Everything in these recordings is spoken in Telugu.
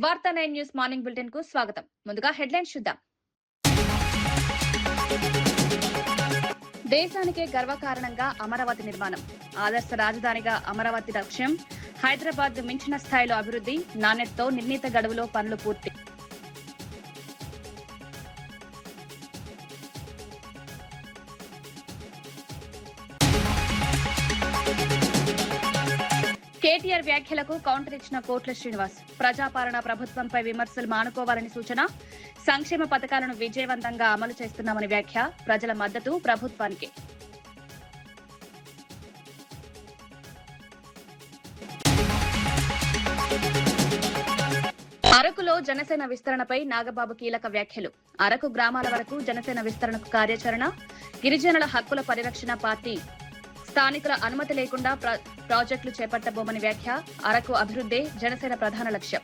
వార్తా 9 న్యూస్ మార్నింగ్ బులెటిన్ కు స్వాగతం. ముందుగా హెడ్లైన్స్ చూద్దాం. దేశానికే గర్వకారణంగా అమరావతి నిర్మాణం. ఆదర్శ రాజధానిగా అమరావతి లక్ష్యం. హైదరాబాద్ మించిన స్థాయిలో అభివృద్ధి, నాణ్యతతో నిర్ణీత గడువులో పనులు పూర్తి. కేటీఆర్ వ్యాఖ్యలకు కౌంటర్ ఇచ్చిన కోట్ల శ్రీనివాస్. ప్రజాపాలన ప్రభుత్వంపై విమర్శలు మానుకోవాలని సూచన. సంక్షేమ పథకాలను విజయవంతంగా అమలు చేస్తున్నామని వ్యాఖ్య. ప్రజల మద్దతు ప్రభుత్వానికి. అరకులో జనసేన విస్తరణపై నాగబాబు కీలక వ్యాఖ్యలు. అరకు గ్రామాల వరకు జనసేన విస్తరణకు కార్యాచరణ. గిరిజనుల హక్కుల పరిరక్షణ పార్టీ. స్థానికుల అనుమతి లేకుండా ప్రాజెక్టులు చేపట్టబోమని వ్యాఖ్య. అరకు అభివృద్ధి జనసేన ప్రధాన లక్ష్యం.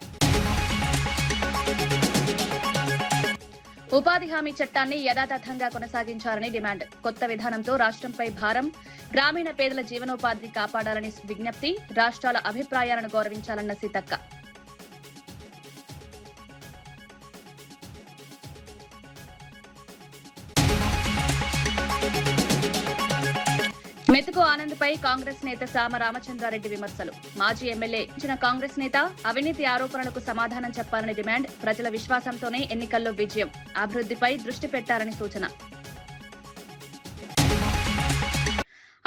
ఉపాధి హామీ చట్టాన్ని యథాతథంగా కొనసాగించాలని డిమాండ్. కొత్త విధానంతో రాష్ట్రంపై భారం. గ్రామీణ పేదల జీవనోపాధిని కాపాడాలని విజ్ఞప్తి. రాష్ట్రాల అభిప్రాయాలను గౌరవించాలన్న సీతక్క. మెతుకు ఆనంద్పై కాంగ్రెస్ నేత సామ రామచంద్రారెడ్డి విమర్శలు. మాజీ ఎమ్మెల్యే ఇచ్చిన కాంగ్రెస్ నేత అవినీతి ఆరోపణలకు సమాధానం చెప్పాలని డిమాండ్. ప్రజల విశ్వాసంతోనే ఎన్నికల్లో విజయం. అభివృద్ధిపై దృష్టి పెట్టాలని సూచన.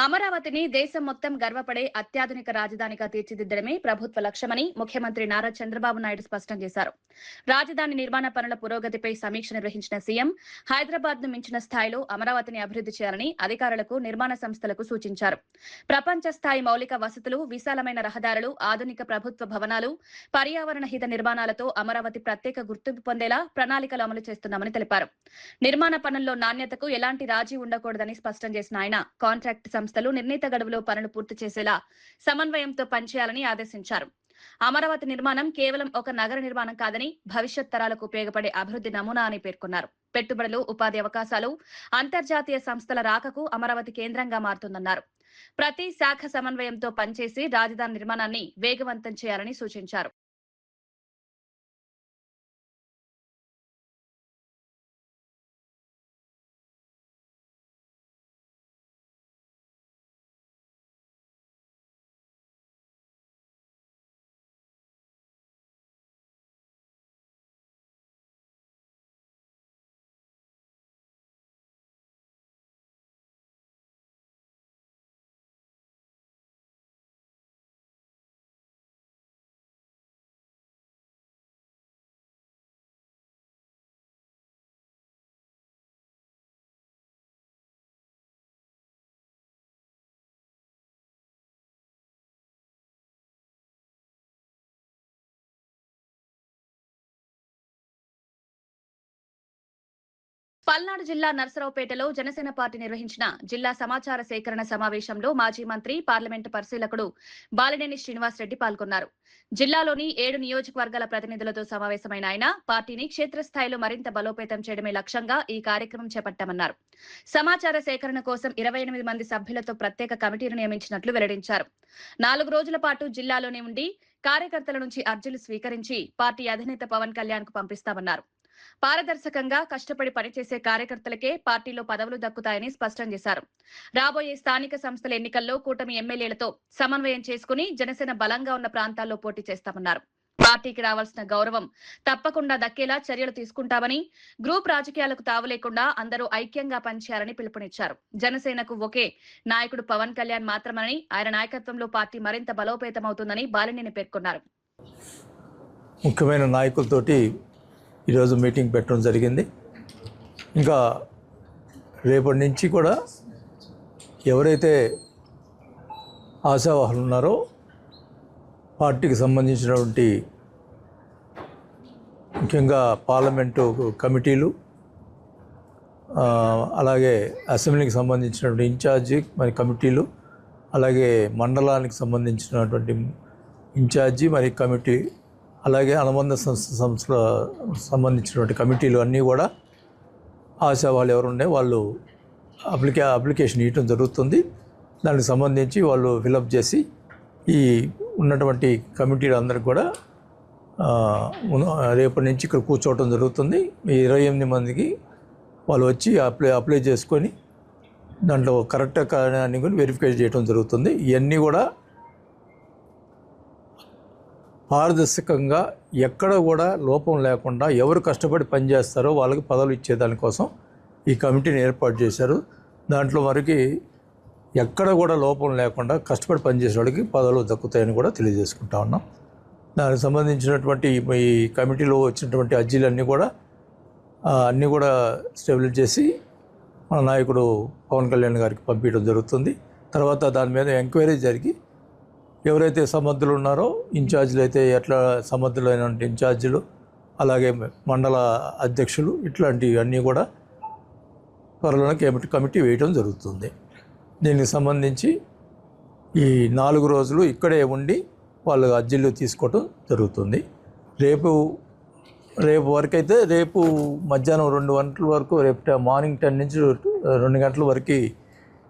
అమరావతిని దేశం మొత్తం గర్వపడే అత్యాధునిక రాజధానిగా తీర్చిదిద్దడమే ప్రభుత్వ లక్ష్యమని ముఖ్యమంత్రి నారా చంద్రబాబు నాయుడు స్పష్టం చేశారు. రాజధాని నిర్మాణ పనుల పురోగతిపై సమీక్ష నిర్వహించిన సీఎం హైదరాబాద్ ను మించిన స్థాయిలో అమరావతిని అభివృద్ధి చేయాలని అధికారులకు, నిర్మాణ సంస్థలకు సూచించారు. ప్రపంచ స్థాయి మౌలిక వసతులు, విశాలమైన రహదారులు, ఆధునిక ప్రభుత్వ భవనాలు, పర్యావరణ హిత నిర్మాణాలతో అమరావతి ప్రత్యేక గుర్తింపు పొందేలా ప్రణాళికలు అమలు చేస్తున్నామని తెలిపారు. నిర్మాణ పనుల్లో నాణ్యతకు ఎలాంటి రాజీ ఉండకూడదని స్పష్టం చేసిన ఆయన కాంట్రాక్ట్ సంస్థలు నిర్ణీత గడువులో పనులు పూర్తి చేసేలా సమన్వయంతో పనిచేయాలని ఆదేశించారు. అమరావతి నిర్మాణం కేవలం ఒక నగర నిర్మాణం కాదని భవిష్యత్ తరాలకు ఉపయోగపడే అభివృద్ధి నమూనా అని పేర్కొన్నారు. పెట్టుబడులు, ఉపాధి అవకాశాలు, అంతర్జాతీయ సంస్థల రాకకు అమరావతి కేంద్రంగా మారుతుందన్నారు. ప్రతి శాఖ సమన్వయంతో పనిచేసి రాజధాని నిర్మాణాన్ని వేగవంతం చేయాలని సూచించారు. పల్నాడు జిల్లా నర్సరావుపేటలో జనసేన పార్టీ నిర్వహించిన జిల్లా సమాచార సేకరణ సమావేశంలో మాజీ మంత్రి, పార్లమెంటు పరిశీలకుడు బాలినేని శ్రీనివాసరెడ్డి పాల్గొన్నారు. జిల్లాలోని 7 నియోజకవర్గాల ప్రతినిధులతో సమావేశమైన ఆయన పార్టీని క్షేత్రస్థాయిలో మరింత బలోపేతం చేయడమే లక్ష్యంగా ఈ కార్యక్రమం చేపట్టామన్నారు. సమాచార సేకరణ కోసం 28 మంది సభ్యులతో ప్రత్యేక కమిటీను నియమించినట్లు వెల్లడించారు. 4 రోజుల పాటు జిల్లాలోనే ఉండి కార్యకర్తల నుంచి అర్జీలు స్వీకరించి పార్టీ అధినేత పవన్ కళ్యాణ్ కు పంపిస్తామన్నారు. పారదర్శకంగా కష్టపడి పనిచేసే కార్యకర్తలకే పార్టీలో పదవులు దక్కుతాయని స్పష్టం చేశారు. రాబోయే స్థానిక సంస్థల ఎన్నికల్లో కూటమి ఎమ్మెల్యేలతో సమన్వయం చేసుకుని జనసేన బలంగా ఉన్న ప్రాంతాల్లో పోటీ చేస్తామన్నారు. పార్టీకి రావాల్సిన గౌరవం తప్పకుండా దక్కేలా చర్యలు తీసుకుంటామని, గ్రూప్ రాజకీయాలకు తావు లేకుండా అందరూ ఐక్యంగా పనిచేయాలని పిలుపునిచ్చారు. జనసేనకు ఒకే నాయకుడు పవన్ కళ్యాణ్ మాత్రమని, ఆయన నాయకత్వంలో పార్టీ మరింత బలోపేతమవుతుందని బాలినేని పేర్కొన్నారు. ముఖ్యమైన నాయకులతోటి ఈరోజు మీటింగ్ పెట్టడం జరిగింది. ఇంకా రేపటి నుంచి కూడా ఎవరైతే ఆశావాహులు ఉన్నారో పార్టీకి సంబంధించినటువంటి ముఖ్యంగా పార్లమెంటు కమిటీలు, అలాగే అసెంబ్లీకి సంబంధించినటువంటి ఇన్ఛార్జి మరి కమిటీలు, అలాగే మండలానికి సంబంధించినటువంటి ఇన్ఛార్జి మరి కమిటీ, అలాగే అనుబంధ సంస్థల సంబంధించినటువంటి కమిటీలు అన్నీ కూడా ఆశా వాళ్ళు ఎవరుండే వాళ్ళు అప్లికేషన్ ఇవ్వడం జరుగుతుంది. దానికి సంబంధించి వాళ్ళు ఫిలప్ చేసి ఈ ఉన్నటువంటి కమిటీలు అందరికి కూడా రేపటి నుంచి ఇక్కడ కూర్చోవటం జరుగుతుంది. ఈ 28 మందికి వాళ్ళు వచ్చి అప్లై చేసుకొని దాంట్లో కరెక్ట్ అని కూడా వెరిఫై చేయడం జరుగుతుంది. ఇవన్నీ కూడా పారదర్శకంగా ఎక్కడ కూడా లోపం లేకుండా ఎవరు కష్టపడి పనిచేస్తారో వాళ్ళకి పదవులు ఇచ్చేదానికోసం ఈ కమిటీని ఏర్పాటు చేశారు. దాంట్లో వరకు ఎక్కడ కూడా లోపం లేకుండా కష్టపడి పనిచేసే వాళ్ళకి పదవులు దక్కుతాయని కూడా తెలియజేసుకుంటా ఉన్నాం. దానికి సంబంధించినటువంటి ఈ కమిటీలో వచ్చినటువంటి అర్జీలన్నీ కూడా స్టెబిలైజ్ చేసి మన నాయకుడు పవన్ కళ్యాణ్ గారికి పంపించడం జరుగుతుంది. తర్వాత దాని మీద ఎంక్వైరీ జరిగి ఎవరైతే సమర్థులు ఉన్నారో ఇన్ఛార్జీలు అయితే ఎట్లా సమర్థులైన ఇన్ఛార్జీలు, అలాగే మండల అధ్యక్షులు, ఇట్లాంటివన్నీ కూడా త్వరలోనే కమిటీ వేయడం జరుగుతుంది. దీనికి సంబంధించి ఈ 4 రోజులు ఇక్కడే ఉండి వాళ్ళు అర్జీలు తీసుకోవటం జరుగుతుంది. రేపు వరకు అయితే రేపు మధ్యాహ్నం 2 గంటల వరకు, రేపు మార్నింగ్ 10 నుంచి 2 గంటల వరకు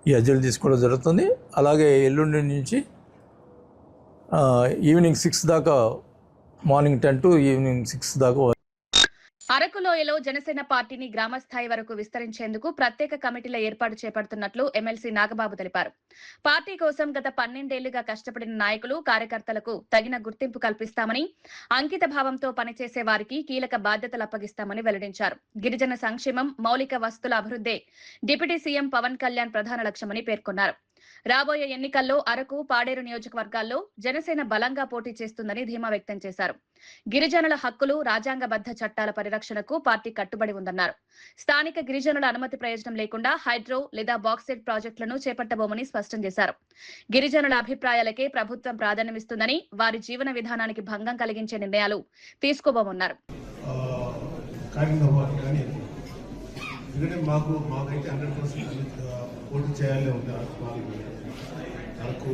ఈ అర్జీలు తీసుకోవడం జరుగుతుంది. అలాగే ఎల్లుండి నుంచి ఈవినింగ్ 6 దాకా, మార్నింగ్ 10 టు ఈవినింగ్ 6 దాకా. అరకులోయలో జనసేన పార్టీని గ్రామస్థాయి వరకు విస్తరించేందుకు ప్రత్యేక కమిటీల ఏర్పాటు చేపడుతున్నట్లు ఎమ్మెల్సీ నాగబాబు తెలిపారు. పార్టీ కోసం గత 12 ఏళ్లుగా కష్టపడిన నాయకులు, కార్యకర్తలకు తగిన గుర్తింపు కల్పిస్తామని, అంకిత భావంతో పనిచేసే వారికి కీలక బాధ్యతలు అప్పగిస్తామని వెల్లడించారు. గిరిజన సంక్షేమం, మౌలిక వసతుల అభివృద్ధే డిప్యూటీ సీఎం పవన్ కళ్యాణ్ ప్రధాన లక్ష్యమని పేర్కొన్నారు. రాబోయే ఎన్నికల్లో అరకు, పాడేరు నియోజకవర్గాల్లో జనసేన బలంగా పోటీ చేస్తుందని ధీమా వ్యక్తం చేశారు. గిరిజనుల హక్కులు, రాజ్యాంగబద్ధ చట్టాల పరిరక్షణకు పార్టీ కట్టుబడి ఉందన్నారు. స్థానిక గిరిజనుల అనుమతి ప్రయోజనం లేకుండా హైడ్రో లేదా బాక్సైట్ ప్రాజెక్టులను చేపట్టబోమని స్పష్టం చేశారు. గిరిజనుల అభిప్రాయాలకే ప్రభుత్వం ప్రాధాన్యమిస్తుందని, వారి జీవన విధానానికి భంగం కలిగించే నిర్ణయాలు తీసుకోబోమన్నారు. మాకైతే 100% పోటీ చేయాలి ఉంది. అరకు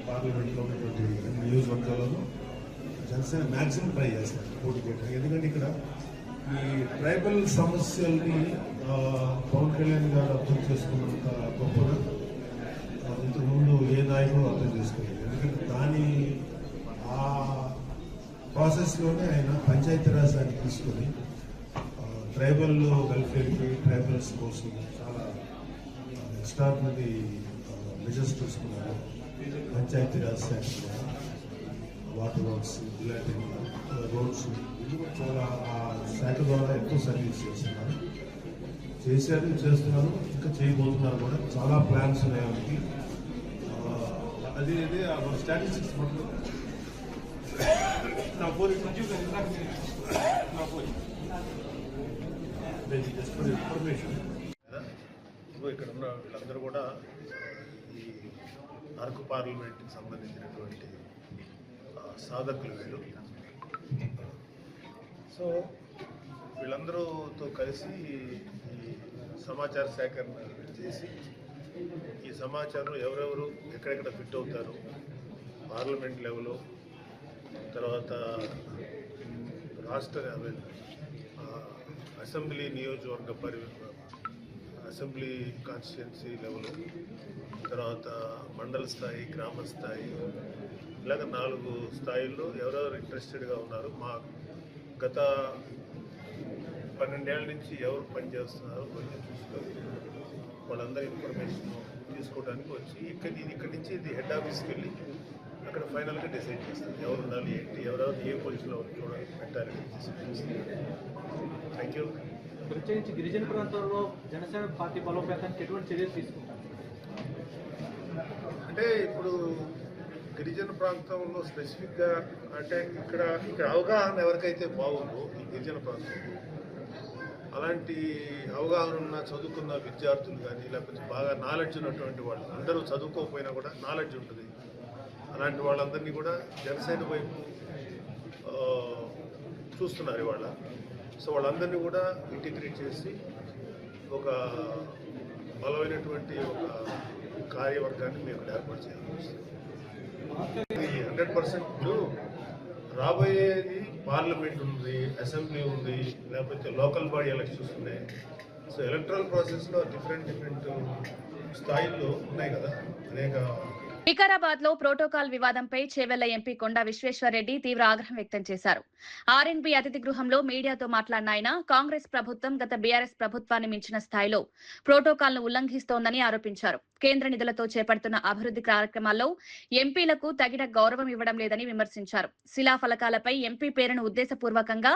పార్లమెంట్లో ఉన్నటువంటి నియోజకవర్గాలలో జనసేన మ్యాక్సిమం ట్రై చేస్తారు పోటీ చేయడానికి. ఎందుకంటే ఇక్కడ ఈ ట్రైబల్ సమస్యల్ని పవన్ కళ్యాణ్ గారు అర్థం చేసుకున్నంత గొప్పగా ఇంతకుముందు ఏ నాయకుడు అర్థం చేసుకోలేదు. ఎందుకంటే ఆ ప్రాసెస్లోనే ఆయన పంచాయతీరాజ్ అని తీసుకొని ట్రైబల్ వెల్ఫేర్కి, ట్రైబల్స్ కోసం చాలా ఎక్స్ట్రాడినరీ మెజర్స్ తీసుకున్నారు. పంచాయతీరాజ్ శాఖ, వాటర్ వర్క్స్, ఇలాంటి రోడ్స్ చాలా ఆ శాఖ ద్వారా ఎక్కువ సర్వీస్ చేస్తున్నారు, ఇంకా చేయబోతున్నారు కూడా. చాలా ప్లాన్స్ ఉన్నాయి వాళ్ళకి. అదే స్టాటిస్టిక్స్ ఇన్ఫర్మేషన్ ఇక్కడ ఉన్న వీళ్ళందరూ కూడా ఈ అరకు పార్లమెంట్కి సంబంధించినటువంటి సాధకులు వీళ్ళు. సో వీళ్ళందరూతో కలిసి ఈ సమాచార సేకరణ చేసి ఈ సమాచారం ఎవరెవరు ఎక్కడెక్కడ ఫిట్ అవుతారు, పార్లమెంట్ లెవెల్, తర్వాత రాష్ట్ర అసెంబ్లీ నియోజకవర్గ అసెంబ్లీ కాన్స్టిట్యున్సీ లెవెల్, తర్వాత మండల స్థాయి, గ్రామ స్థాయి, ఇలాగ 4 స్థాయిల్లో ఎవరెవరు ఇంట్రెస్టెడ్గా ఉన్నారు, మా గత 12 ఏళ్ళ నుంచి ఎవరు పనిచేస్తున్నారు కొంచెం చూసుకొని వాళ్ళందరూ ఇన్ఫర్మేషన్ తీసుకోవడానికి వచ్చి ఇక్కడి నుంచి ఇది హెడ్ ఆఫీస్కి వెళ్ళి అక్కడ ఫైనల్గా డిసైడ్ చేస్తారు ఎవరు ఉండాలి, ఏంటి, ఎవరెవరు ఏ పొజిషన్లో చూడాలి, పెట్టాలి. Thank you. ప్రత్యేకించి గిరిజన ప్రాంతాల్లో జనసేన పార్టీ బలోపేతానికి ఎటువంటి చర్యలు తీసుకుంటారు? అంటే ఇప్పుడు గిరిజన ప్రాంతంలో స్పెసిఫిక్గా అంటే ఇక్కడ అవగాహన ఎవరికైతే బాగుందో ఈ గిరిజన ప్రాంతంలో, అలాంటి అవగాహన ఉన్న చదువుకున్న విద్యార్థులు కానీ, లేకపోతే బాగా నాలెడ్జ్ ఉన్నటువంటి వాళ్ళు, అందరూ చదువుకోకపోయినా కూడా నాలెడ్జ్ ఉంటుంది, అలాంటి వాళ్ళందరినీ కూడా జనసేన వైపు చూస్తున్నారు ఇవాళ. సో వాళ్ళందరినీ కూడా ఇంటిగ్రేట్ చేసి ఒక బలమైనటువంటి ఒక కార్యవర్గాన్ని మేము ఏర్పాటు చేయాలి. 100% రాబోయేది పార్లమెంట్ ఉంది, అసెంబ్లీ ఉంది, లేకపోతే లోకల్ బాడీ ఎలక్షన్స్ ఉన్నాయి. సో ఎలక్ట్రల్ ప్రాసెస్లో డిఫరెంట్ స్థాయిల్లో ఉన్నాయి కదా, అనేక వికారాబాద్ లో ప్రోటోకాల్ వివాదంపై చేవెళ్ల ఎంపీ కొండా విశ్వేశ్వరరెడ్డి తీవ్ర ఆగ్రహం వ్యక్తం చేశారు. ఆర్ఎన్బి అతిథి గృహంలో మీడియాతో మాట్లాడిన ఆయన కాంగ్రెస్ ప్రభుత్వం గత బీఆర్ఎస్ ప్రభుత్వాన్ని మించిన స్థాయిలో ప్రోటోకాల్ ను ఉల్లంఘిస్తోందని ఆరోపించారు. కేంద్ర నిధులతో చేపడుతున్న అభివృద్ధి కార్యక్రమాల్లో ఎంపీలకు తగిన గౌరవం ఇవ్వడం లేదని విమర్శించారు. శిలాఫలకాలపై ఎంపీ పేరును ఉద్దేశపూర్వకంగా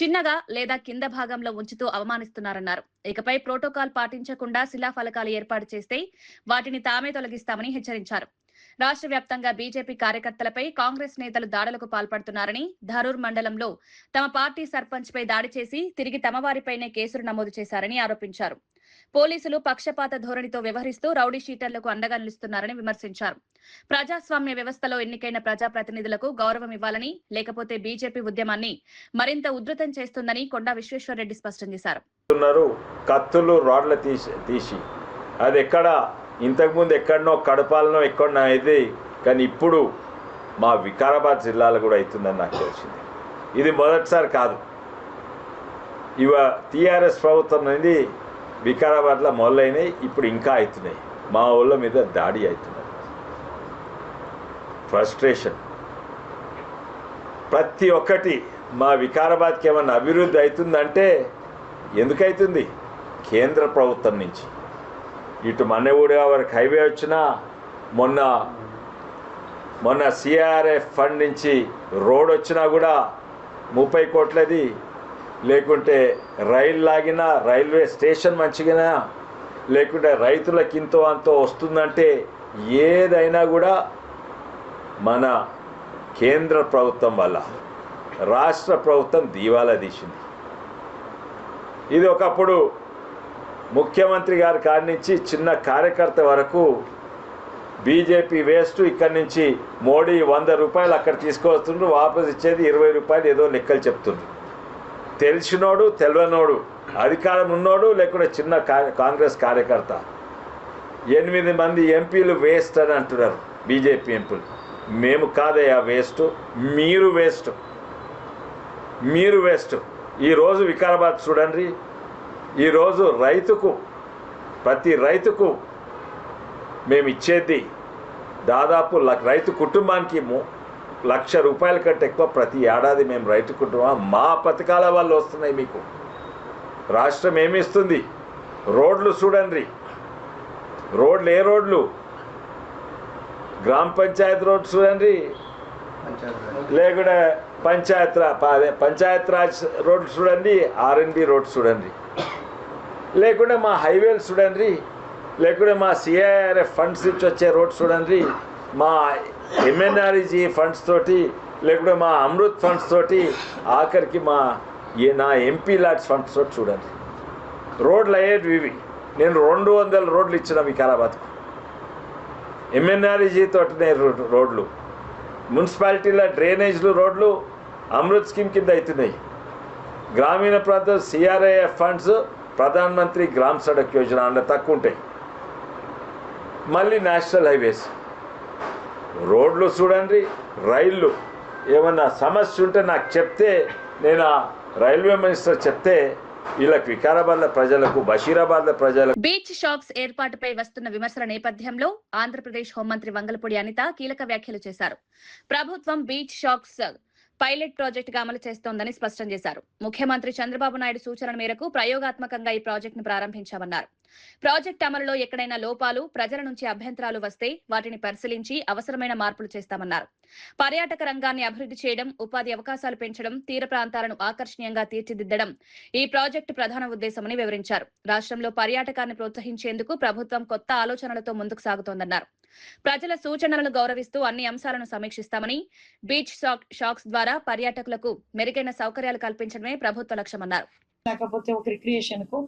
చిన్నగా లేదా కింద భాగంలో ఉంచుతూ అవమానిస్తున్నారన్నారు. ఇకపై ప్రోటోకాల్ పాటించకుండా శిలాఫలకాలు ఏర్పాటు చేస్తే వాటిని తామే తొలగిస్తామని హెచ్చరించారు. రాష్ట్ర వ్యాప్తంగా బీజేపీ కార్యకర్తలపై కాంగ్రెస్ నేతలు దాడులకు పాల్పడుతున్నారని, ధరూర్ మండలంలో తమ పార్టీ సర్పంచ్ పై దాడి చేసి తిరిగి తమ వారిపైనే కేసులు నమోదు చేశారని ఆరోపించారు. పోలీసులు పక్షపాత ధోరణితో వ్యవహరిస్తూ రౌడీ షీటర్లకు అండగా నిలుస్తున్నారని విమర్శించారు. ప్రజాస్వామ్య వ్యవస్థలో ఎన్నికైన ప్రజాప్రతినిధులకు గౌరవం ఇవ్వాలని, లేకపోతే బీజేపీ ఉద్యమాన్ని మరింత ఉధృతం చేస్తుందని కొండా విశ్వేశ్వరరెడ్డి స్పష్టం చేశారు. కత్తులు రాడ్ల తీసి అది ఎక్కడ ఇంతకుముందు ఎక్కడనో కడపాలనో ఎక్కడనో అయింది, కానీ ఇప్పుడు మా వికారాబాద్ జిల్లాలో కూడా అవుతుందని నాకు తెలిసింది. ఇది మొదటిసారి కాదు. టీఆర్ఎస్ ప్రభుత్వం అనేది వికారాబాద్లో మొదలైనవి, ఇప్పుడు ఇంకా అవుతున్నాయి. మా ఊళ్ళ మీద దాడి అవుతున్నది. ఫ్రస్ట్రేషన్ ప్రతి ఒక్కటి. మా వికారాబాద్కి ఏమన్నా అభివృద్ధి అవుతుందంటే ఎందుకవుతుంది? కేంద్ర ప్రభుత్వం నుంచి. ఇటు మన్నెగూడెం వరకు హైవే వచ్చినా, మొన్న సిఆర్ఎఫ్ ఫండ్ నుంచి రోడ్ వచ్చినా కూడా 30 కోట్లది, లేకుంటే రైలు లాగినా, రైల్వే స్టేషన్ మంచిగా, లేకుంటే రైతులకు ఇంతో అంతో వస్తుందంటే ఏదైనా కూడా మన కేంద్ర ప్రభుత్వం వల్ల. రాష్ట్ర ప్రభుత్వం దివాలా తీసింది. ఇది ఒకప్పుడు ముఖ్యమంత్రి గారి కాడి నుంచి చిన్న కార్యకర్త వరకు బీజేపీ వేస్ట్. ఇక్కడి నుంచి మోడీ 100 రూపాయలు అక్కడ తీసుకొస్తుండ్రు, వాపసు ఇచ్చేది 20 రూపాయలు, ఏదో లెక్కలు చెప్తుండ్రు. తెలిసినోడు తెలియనోడు, అధికారం ఉన్నోడు లేకుంటే చిన్న కాంగ్రెస్ కార్యకర్త 8 మంది ఎంపీలు వేస్ట్ అని అంటున్నారు. బీజేపీ ఎంపీలు. మేము కాదయ్యా వేస్ట్, మీరు వేస్ట్, మీరు వేస్ట్. ఈరోజు వికారాబాద్ చూడండి. ఈరోజు ప్రతి రైతుకు మేము ఇచ్చేది దాదాపు రైతు కుటుంబానికి 1,00,000 రూపాయల కంటే ఎక్కువ ప్రతి ఏడాది మేము రైతు కుటుంబం. మా పథకాల వల్ల వస్తున్నాయి మీకు. రాష్ట్రం ఏమిస్తుంది? రోడ్లు చూడండి. రోడ్లు ఏ రోడ్లు? గ్రామ పంచాయతీ రోడ్ చూడండి, లేకుంటే పంచాయత్ రాజ్ రోడ్ చూడండి, ఆర్ఎన్బి రోడ్ చూడండి, లేకుంటే మా హైవేలు చూడండి, లేకుంటే మా సిఐఆర్ఎఫ్ ఫండ్స్ నుంచి వచ్చే రోడ్ చూడండి, మా ఎంఎన్ఆర్ఈజీ ఫండ్స్ తోటి, లేకుంటే మా అమృత్ ఫండ్స్ తోటి, ఆఖరికి నా ఎంపీ లాట్స్ ఫండ్స్ తోటి చూడండి. రోడ్లు అయ్యేవి ఇవి. నేను 200 రోడ్లు ఇచ్చిన వికారాబాద్కు. ఎంఎన్ఆర్ఈజీ తోటి రోడ్లు, మున్సిపాలిటీల డ్రైనేజ్లు, రోడ్లు అమృత్ స్కీమ్ కింద అవుతున్నాయి. గ్రామీణ ప్రాంతం CRIF funds, Pradhan Mantri gram Sadak Yojana అందులో తక్కువ ఉంటాయి. మళ్ళీ నేషనల్ హైవేస్, రోడ్లు చూడండి. రైళ్ళు ఏమన్నా సమస్య ఉంటే నాకు చెప్తే, నేను రైల్వే మినిస్టర్ చెప్తే వీళ్ళకి వికారాబాద్ల ప్రజలకు, బషీరాబాద్ల ప్రజలకు. బీచ్ షాక్స్ ఏర్పాటుపై వస్తున్న విమర్శల నేపథ్యంలో ఆంధ్రప్రదేశ్ హోంమంత్రి వంగలపూడి అనిత కీలక వ్యాఖ్యలు చేశారు. ప్రభుత్వం బీచ్ షాక్స్ పైలట్ ప్రాజెక్టుగా అమలు చేస్తోందని స్పష్టం చేశారు. ముఖ్యమంత్రి చంద్రబాబు నాయుడు సూచనల మేరకు ప్రయోగాత్మకంగా ఈ ప్రాజెక్టును ప్రారంభించామన్నారు. ప్రాజెక్టు అమలులో ఎక్కడైనా లోపాలు, ప్రజల నుంచి అభ్యంతరాలు వస్తే వాటిని పరిశీలించి అవసరమైన మార్పులు చేస్తామన్నారు. పర్యాటక రంగాన్ని అభివృద్ధి చేయడం, ఉపాధి అవకాశాలు పెంచడం, తీర ప్రాంతాలను ఆకర్షణీయంగా తీర్చిదిద్దడం ఈ ప్రాజెక్టు ప్రధాన ఉద్దేశమని వివరించారు. రాష్ట్రంలో పర్యాటకాన్ని ప్రోత్సహించేందుకు ప్రభుత్వం కొత్త ఆలోచనలతో ముందుకు సాగుతోందన్నారు. ప్రజల సూచనలను గౌరవిస్తూ అన్ని అంశాలను సమీక్షిస్తామని, బీచ్ షాక్స్ ద్వారా పర్యాటకులకు మెరుగైన సౌకర్యాలు కల్పించడమే ప్రభుత్వ లక్ష్యమన్నారు. లేకపోతే ఒక రిక్రియేషన్ కు,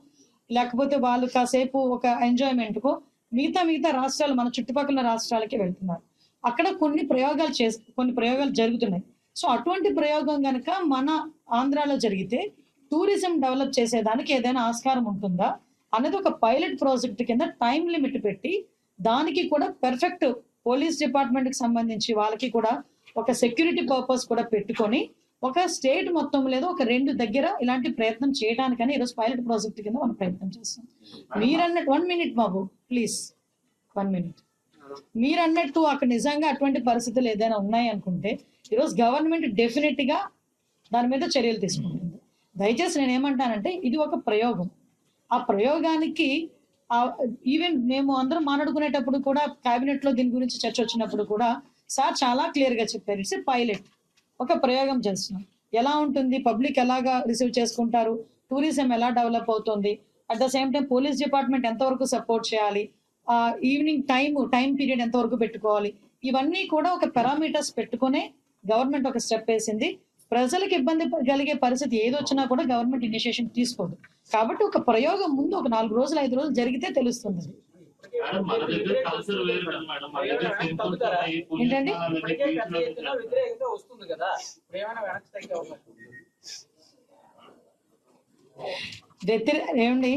లేకపోతే వాళ్ళు కాసేపు ఒక ఎంజాయ్మెంట్ కు మిగతా రాష్ట్రాలు, మన చుట్టుపక్కల రాష్ట్రాలకి వెళ్తున్నారు. అక్కడ కొన్ని ప్రయోగాలు జరుగుతున్నాయి. సో అటువంటి ప్రయోగం కనుక మన ఆంధ్రాలో జరిగితే టూరిజం డెవలప్ చేసేదానికి ఏదైనా ఆస్కారం ఉంటుందా అనేది ఒక పైలట్ ప్రాజెక్ట్ కింద టైం లిమిట్ పెట్టి, దానికి కూడా పర్ఫెక్ట్ పోలీస్ డిపార్ట్మెంట్ కి సంబంధించి వాళ్ళకి కూడా ఒక సెక్యూరిటీ పర్పస్ కూడా పెట్టుకొని, ఒక స్టేట్ మొత్తం లేదా ఒక 2 దగ్గర ఇలాంటి ప్రయత్నం చేయడానికని ఈరోజు పైలట్ ప్రాజెక్ట్ కింద మనం ప్రయత్నం చేస్తాం. మీరన్నట్టు 1 minute బాబు ప్లీజ్, 1 minute. మీరు అన్నట్టు అక్కడ నిజంగా అటువంటి పరిస్థితులు ఏదైనా ఉన్నాయి అనుకుంటే ఈరోజు గవర్నమెంట్ డెఫినెట్ గా దాని మీద చర్యలు తీసుకుంటుంది. దయచేసి నేను ఏమంటానంటే ఇది ఒక ప్రయోగం. ఆ ప్రయోగానికి ఈవెన్ మేము అందరం మాట్లాడుకునేటప్పుడు కూడా కేబినెట్ లో దీని గురించి చర్చ వచ్చినప్పుడు కూడా సార్ చాలా క్లియర్ గా చెప్పారు, ఇట్స్ పైలట్, ఒక ప్రయోగం చేస్తున్నాం. ఎలా ఉంటుంది, పబ్లిక్ ఎలాగా రిసీవ్ చేసుకుంటారు, టూరిజం ఎలా డెవలప్ అవుతుంది, at the same time police department ఎంతవరకు సపోర్ట్ చేయాలి, ఈవినింగ్ టైం పీరియడ్ ఎంతవరకు పెట్టుకోవాలి, ఇవన్నీ కూడా ఒక పారామీటర్స్ పెట్టుకునే గవర్నమెంట్ ఒక స్టెప్ వేసింది. ప్రజలకు ఇబ్బంది కలిగే పరిస్థితి ఏదొచ్చినా కూడా గవర్నమెంట్ ఇనిషియేషన్ తీసుకోదు. కాబట్టి ఒక ప్రయోగం ముందు ఒక 4 రోజులు 5 రోజులు జరిగితే తెలుస్తుంది. ఏంటండి ఏమండి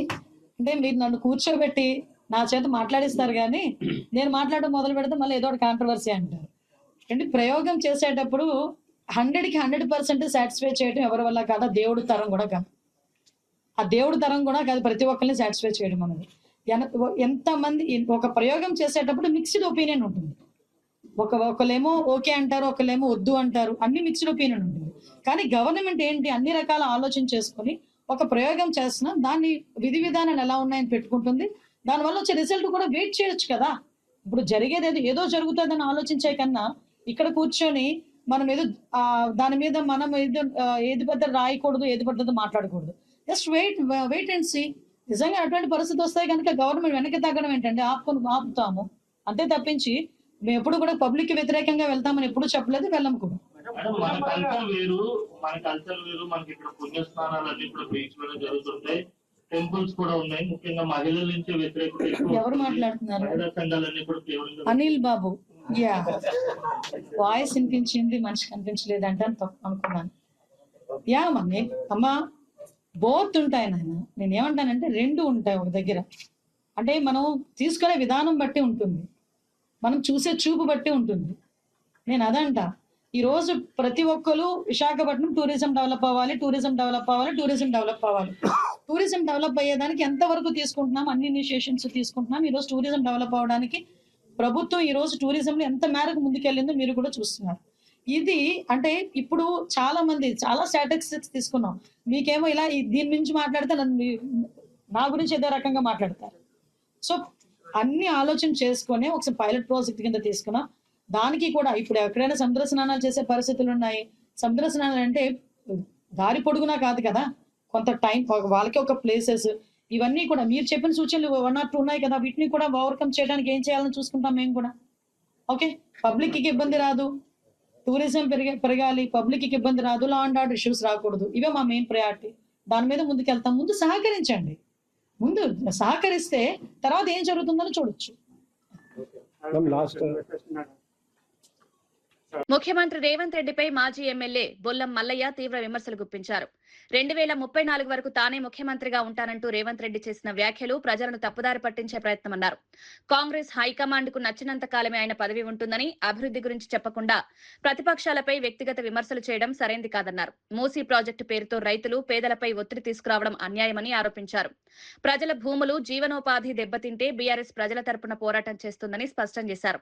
అంటే మీరు నన్ను కూర్చోబెట్టి నా చేత మాట్లాడిస్తారు కానీ నేను మాట్లాడడం మొదలు పెడితే మళ్ళీ ఏదో ఒక కాంట్రవర్సీ అంటారు. అంటే ప్రయోగం చేసేటప్పుడు 100కి 100% సాటిస్ఫై చేయడం ఎవరి వల్ల కాదు, దేవుడి తరం కూడా కాదు. ఆ దేవుడి తరం కూడా కాదు ప్రతి ఒక్కరిని సాటిస్ఫై చేయడం అనేది. ఎంతమంది ఒక ప్రయోగం చేసేటప్పుడు మిక్స్డ్ ఒపీనియన్ ఉంటుంది. ఒకళ్ళేమో ఓకే అంటారు, ఒకళ్ళేమో వద్దు అంటారు, అన్ని మిక్స్డ్ ఒపీనియన్ ఉంటుంది. కానీ గవర్నమెంట్ ఏంటి అన్ని రకాల ఆలోచన చేసుకొని ఒక ప్రయోగం చేస్తున్నాం, దాన్ని విధి విధానాలు ఎలా ఉన్నాయని పెట్టుకుంటుంది. దానివల్ల వచ్చే రిజల్ట్ కూడా వెయిట్ చేయొచ్చు కదా. ఇప్పుడు జరిగేది ఏదో జరుగుతుందని ఆలోచించే కన్నా ఇక్కడ కూర్చొని మనం ఏదో దాని మీద మనం ఏది పెద్ద రాయకూడదు, ఏది పెద్దది మాట్లాడకూడదు. Just wait and see. నిజంగా అటువంటి పరిస్థితి వస్తాయి కనుక గవర్నమెంట్ వెనక్కి తగ్గడం ఏంటంటే ఆపుతాము అంతే తప్పించి మేము ఎప్పుడు కూడా పబ్లిక్ కి వ్యతిరేకంగా వెళ్తామని ఎప్పుడు చెప్పలేదు, వెళ్ళము కూడా. మన కల్చర్ వేరు, మనకి ఇక్కడ పుణ్యస్నానాలు అన్ని కూడా బీచ్ మీద జరుగుతుంటాయి, టెంపుల్స్ కూడా ఉన్నాయి, ముఖ్యంగా మహిళల నుంచి వ్యతిరేకత. ఎవరు మాట్లాడుతున్నారు? మహిళా సంఘాలన్నీ కూడా తీవ్రంగా. అనిల్ బాబు, యా వాయిస్ వినిపించింది, మనిషి కనిపించలేదంటే అని అనుకున్నాను. యా మమ్మీ అమ్మా బోత్ ఉంటాయి నాయన. నేను ఏమంటానంటే 2 ఉంటాయి ఒక దగ్గర. అంటే మనం తీసుకునే విధానం బట్టి ఉంటుంది, మనం చూసే చూపు బట్టి ఉంటుంది. నేను అదంట ఈరోజు ప్రతి ఒక్కరు విశాఖపట్నం టూరిజం డెవలప్ అవ్వాలి, టూరిజం డెవలప్ అవ్వాలి, టూరిజం డెవలప్ అవ్వాలి. టూరిజం డెవలప్ అయ్యేదానికి ఎంతవరకు తీసుకుంటున్నాం, అన్ని ఇనిషియేషన్స్ తీసుకుంటున్నాం. ఈరోజు టూరిజం డెవలప్ అవ్వడానికి ప్రభుత్వం ఈరోజు టూరిజంలో ఎంత మేరకు ముందుకెళ్ళిందో మీరు కూడా చూస్తున్నారు. ఇది అంటే ఇప్పుడు చాలా మంది చాలా స్టాటిస్టిక్స్ తీసుకున్నాం, మీకేమో ఇలా దీని నుంచి మాట్లాడితే నా గురించి ఏదో రకంగా మాట్లాడతారు. సో అన్ని ఆలోచన చేసుకొని ఒకసారి పైలట్ ప్రాజెక్ట్ కింద తీసుకున్నాం. దానికి కూడా ఇప్పుడు ఎక్కడైనా సముద్ర స్నానాలు చేసే పరిస్థితులు ఉన్నాయి. సముద్ర స్నానాలు అంటే దారి పొడుగునా కాదు కదా, కొంత టైం వాళ్ళకి ఒక ప్లేసెస్, ఇవన్నీ కూడా మీరు చెప్పిన సూచనలు 1 or 2 ఉన్నాయి కదా, వీటిని కూడా ఓవర్కమ్ చేయడానికి ఏం చేయాలని చూసుకుంటాం మేము కూడా. ఓకే, పబ్లిక్ కి ఇబ్బంది రాదు, టూరిజం పెరగాలి, పబ్లిక్ కి ఇబ్బంది రాదు, లా అండ్ ఆర్డర్ ఇష్యూస్ రాకూడదు, ఇవే మా మెయిన్ ప్రయారిటీ. దాని మీద ముందుకెళ్తాం. ముందు సహకరించండి, ముందు సహకరిస్తే తర్వాత ఏం జరుగుతుందని చూడొచ్చు. ముఖ్యమంత్రి రేవంత్ రెడ్డిపై మాజీ ఎమ్మెల్యే బొల్లం మల్లయ్య తీవ్ర విమర్శలు గుప్పించారు. 2034 వరకు తానే ముఖ్యమంత్రిగా ఉంటానంటూ రేవంత్ రెడ్డి చేసిన వ్యాఖ్యలు ప్రజలను తప్పుదారి పట్టించే ప్రయత్నమన్నారు. కాంగ్రెస్ హైకమాండ్ కు నచ్చినంత కాలమే ఆయన పదవి ఉంటుందని, అభివృద్ధి గురించి చెప్పకుండా ప్రతిపక్షాలపై వ్యక్తిగత విమర్శలు చేయడం సరైంది కాదన్నారు. మూసీ ప్రాజెక్టు పేరుతో రైతులు, పేదలపై ఒత్తిడి తీసుకురావడం అన్యాయమని ఆరోపించారు. ప్రజల భూములు, జీవనోపాధి దెబ్బతింటే బీఆర్ఎస్ ప్రజల తరపున పోరాటం చేస్తుందని స్పష్టం చేశారు.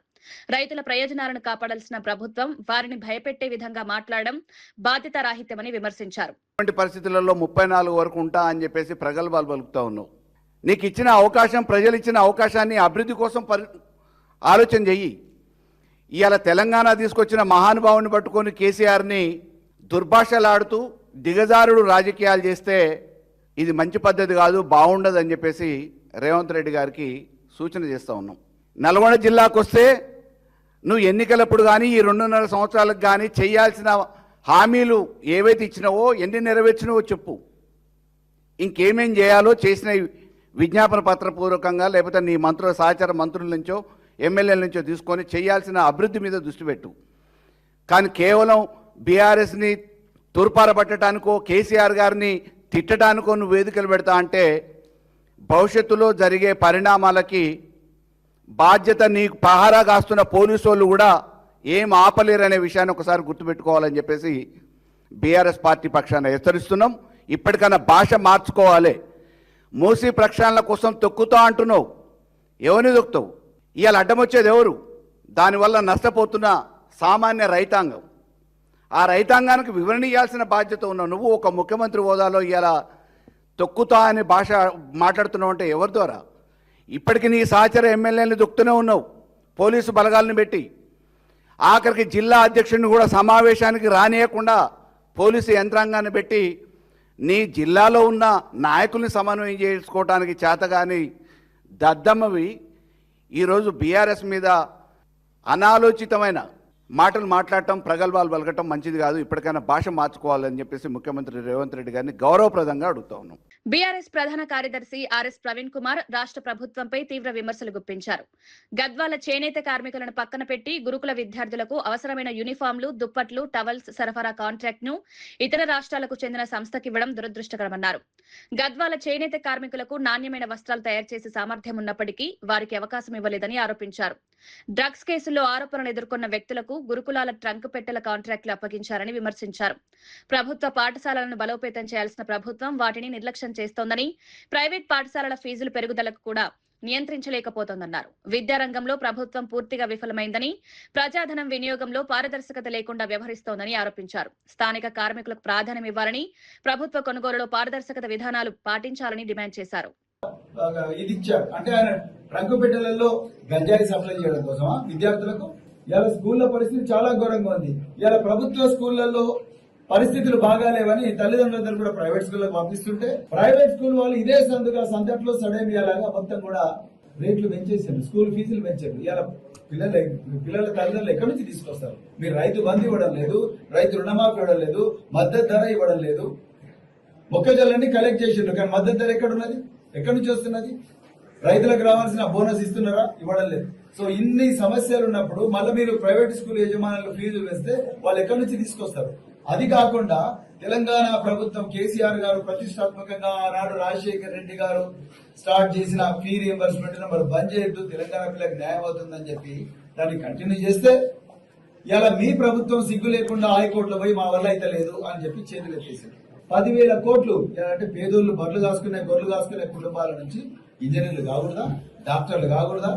రైతుల ప్రయోజనాలను కాపాడాల్సిన ప్రభుత్వం వారిని భయపెట్టే విధంగా మాట్లాడడం బాధ్యతారాహిత్యమని విమర్శించారు. పరిస్థితులలో 34 వరకు ఉంటా అని చెప్పేసి ప్రగల్భాలు పలుకుతా ఉన్నావు. నీకు ఇచ్చిన అవకాశం, ప్రజలు ఇచ్చిన అవకాశాన్ని అభివృద్ధి కోసం ఆలోచన చెయ్యి. ఇవాళ తెలంగాణ తీసుకొచ్చిన మహానుభావుని పట్టుకొని కేసీఆర్ని దుర్భాషలాడుతూ దిగజారుడు రాజకీయాలు చేస్తే ఇది మంచి పద్ధతి కాదు, బాగుండదు అని చెప్పేసి రేవంత్ రెడ్డి గారికి సూచన చేస్తూ ఉన్నాం. నల్గొండ జిల్లాకు వస్తే నువ్వు ఎన్నికలప్పుడు కానీ ఈ 2.5 సంవత్సరాలకు కానీ చేయాల్సిన హామీలు ఏవైతే ఇచ్చినావో, ఎన్ని నెరవేర్చినావో చెప్పు. ఇంకేమేం చేయాలో చేసిన విజ్ఞాపన పత్రపూర్వకంగా లేకపోతే నీ సహచర మంత్రుల నుంచో ఎమ్మెల్యేల నుంచో తీసుకొని చేయాల్సిన అభివృద్ధి మీద దృష్టి పెట్టు. కానీ కేవలం బీఆర్ఎస్ని తూర్పారబట్టడానికో కేసీఆర్ గారిని తిట్టడానికో నువ్వు వేదికలు పెడతా అంటే భవిష్యత్తులో జరిగే పరిణామాలకి బాధ్యత నీకు పహారా కాస్తున్న పోలీసు వాళ్ళు కూడా ఏం ఆపలేరనే విషయాన్ని ఒకసారి గుర్తుపెట్టుకోవాలని చెప్పేసి బీఆర్ఎస్ పార్టీ పక్షాన హెచ్చరిస్తున్నాం. ఇప్పటికైనా భాష మార్చుకోవాలి. మూసీ ప్రక్షాళన కోసం తొక్కుతా అంటున్నావు, ఎవరిని దొక్కుతావు? ఇవాళ అడ్డమొచ్చేది ఎవరు? దానివల్ల నష్టపోతున్న సామాన్య రైతాంగం. ఆ రైతాంగానికి వివరణ ఇవ్వాల్సిన బాధ్యత ఉన్న నువ్వు ఒక ముఖ్యమంత్రి హోదాలో ఇలా తొక్కుతా అనే భాష మాట్లాడుతున్నావు అంటే ఎవరి ద్వారా? ఇప్పటికి నీ సహచర ఎమ్మెల్యేలను దొక్కుతూనే ఉన్నావు పోలీసు బలగాలను పెట్టి. ఆఖరికి జిల్లా అధ్యక్షుడిని కూడా సమావేశానికి రానియకుండా పోలీసు యంత్రాంగాన్ని పెట్టి నీ జిల్లాలో ఉన్న నాయకుల్ని సమన్వయం చేసుకోవడానికి చేతగాని దద్దమ్మవి ఈరోజు బీఆర్ఎస్ మీద అనాలోచితమైన మాటలు మాట్లాడటం, ప్రగల్భాలు పలకటం మంచిది కాదు. ఇప్పటికైనా భాష మార్చుకోవాలని చెప్పేసి ముఖ్యమంత్రి రేవంత్ రెడ్డి గారిని గౌరవప్రదంగా అడుగుతా ఉన్నాం. బీఆర్ఎస్ ప్రధాన కార్యదర్శి ఆర్ఎస్ ప్రవీణ్ కుమార్ రాష్ట్ర ప్రభుత్వంపై తీవ్ర విమర్శలు గుప్పించారు. గద్వాల చేనేత కార్మికులను పక్కన పెట్టి గురుకుల విద్యార్థులకు అవసరమైన యూనిఫామ్లు, దుప్పట్లు, టవల్స్ సరఫరా కాంట్రాక్ట్ ను ఇతర రాష్ట్రాలకు చెందిన సంస్థకి ఇవ్వడం దురదృష్టకరమన్నారు. గద్వాల చేనేత కార్మికులకు నాణ్యమైన వస్త్రాలు తయారు చేసే సామర్థ్యం ఉన్నప్పటికీ వారికి అవకాశం ఇవ్వలేదని ఆరోపించారు. డ్రగ్స్ కేసుల్లో ఆరోపణలు ఎదుర్కొన్న వ్యక్తులకు గురుకులాల ట్రంక్ పెట్టెల కాంట్రాక్టులు అప్పగించారని విమర్శించారు. ప్రభుత్వ పాఠశాలలను బలోపేతం చేయాల్సిన ప్రభుత్వం వాటిని నిర్లక్ష్యం చేస్తోందని, ప్రైవేట్ పాఠశాలల ఫీజుల పెరుగుదలకు కూడా నియంత్రించలేకపోతోందన్నారు. విద్యారంగంలో ప్రభుత్వం పూర్తిగా విఫలమైందని, ప్రజాధనం వినియోగంలో పారదర్శకత లేకుండా వ్యవహరిస్తోందని ఆరోపించారు. స్థానిక కార్మికులకు ప్రాధాన్యం ఇవ్వాలని, ప్రభుత్వ కొనుగోలులో పారదర్శకత విధానాలు పాటించాలని డిమాండ్ చేశారు. ఇది ఇచ్చారు అంటే ఆయన ట్రంకు పెట్టెలలో గంజాయి సప్లై చేయడం కోసమా విద్యార్థులకు? ఇవాళ స్కూళ్ల పరిస్థితి చాలా ఘోరంగా ఉంది. ఇవాళ ప్రభుత్వ స్కూళ్లలో పరిస్థితులు బాగాలేవని తల్లిదండ్రులందరూ కూడా ప్రైవేట్ స్కూళ్ళకు పంపిస్తుంటే ప్రైవేట్ స్కూల్ వాళ్ళు ఇదే సందట్లో సడేమియాలాగా మొత్తం కూడా రేట్లు పెంచేసారు, స్కూల్ ఫీజులు పెంచారు. ఇవాళ పిల్లల తల్లిదండ్రులు ఎక్కడి నుంచి తీసుకొస్తారు? మీరు రైతు బంధు ఇవ్వడం లేదు, రైతు రుణమాఫీ ఇవ్వడం లేదు, మద్దతు ధర ఇవ్వడం లేదు. మొక్కజొల్లని కలెక్ట్ చేసిండ్రు కానీ మద్దతు ధర ఎక్కడున్నది? ఎక్కడి నుంచి వస్తున్నది? రైతులకు రావాల్సిన బోనస్ ఇస్తున్నారా? ఇవ్వడం లేదు. సో ఇన్ని సమస్యలు ఉన్నప్పుడు మళ్ళీ మీరు ప్రైవేట్ స్కూల్ యజమానులు ఫీజులు వేస్తే వాళ్ళు ఎక్కడి నుంచి తీసుకొస్తారు? అది కాకుండా తెలంగాణ ప్రభుత్వం కేసీఆర్ గారు ప్రతిష్టాత్మకంగా ఆనాడు రాజశేఖర్ రెడ్డి గారు స్టార్ట్ చేసిన ఫీ రియంబర్స్మెంట్ మరి బంద్ చేయొద్దు, తెలంగాణ పిల్లలకు న్యాయం అవుతుందని చెప్పి దాన్ని కంటిన్యూ చేస్తే ఇలా మీ ప్రభుత్వం సిగ్గు లేకుండా హైకోర్టులో పోయి మా వల్ల అయితే లేదు అని చెప్పి చేతులు ఎత్తేసారు. 10,000 కోట్లు అంటే పేదోళ్ళు గొర్రెలు కాసుకునే కుటుంబాల నుంచి ఇంజనీర్లు కాకూడదా, డాక్టర్లు కాకూడదా,